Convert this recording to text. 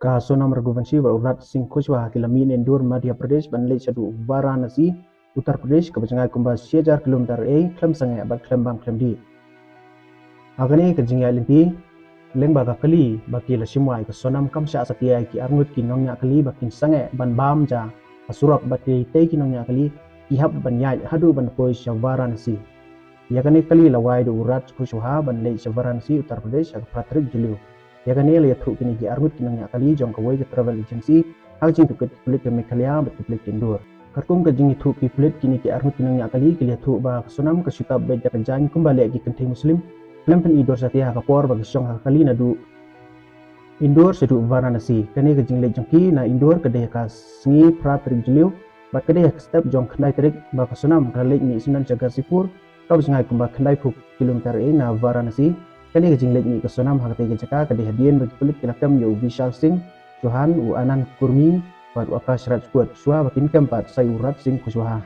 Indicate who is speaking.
Speaker 1: Ka Sonam Raghuvanshi wa Urat Singh Kushwaha ki lamin Indore Madhya Pradesh ban le chadu Varanasi Uttar Pradesh ka bajngai kumba 6000 kilometer klam sangai bat klam bang klam di agane ka jingya limpi lengba ka kali baki la simwai ka Sonam kam sha satia ki arngut ki nongnya kali bakin sangai ban bam ja asurap baki te ki nongnya kali ki hab ban yai hadu ban poi sha Varanasi yakane kali la wai do Urat Kushwaha ban le sha Varanasi Uttar Pradesh ka pratrik jilu yakane le yathu kini ki arngut ki nongnya kali jong ka wai ka travel agency haljing tu kulit ke Meghalaya bat kulit Indore karkum ka jingi thu ki kulit kini ki arngut ki nongnya kali ki le thu ba Sonam ka syutab be ja jan kumbale ki kenteng muslim lempen Indore satia ka por ba syong ha kali na du Indore sedu Varanasi kane ka jingle jongki na Indore ka de ka sngi pratrik jilu bat ka de step jong khnai trik ba ka Sonam ka le ni sunan jaga sipur ka bjngai kumba khnai phuk kilometer na Varanasi kani ka jingle ni ka Sonam ha te ka jaka ka de hadien ba kulit ki nakam yo Vishal Singh Johan u Anand Kurmi wa Akash Rajput Shwa bakin keempat saya Urat Singh Kushwaha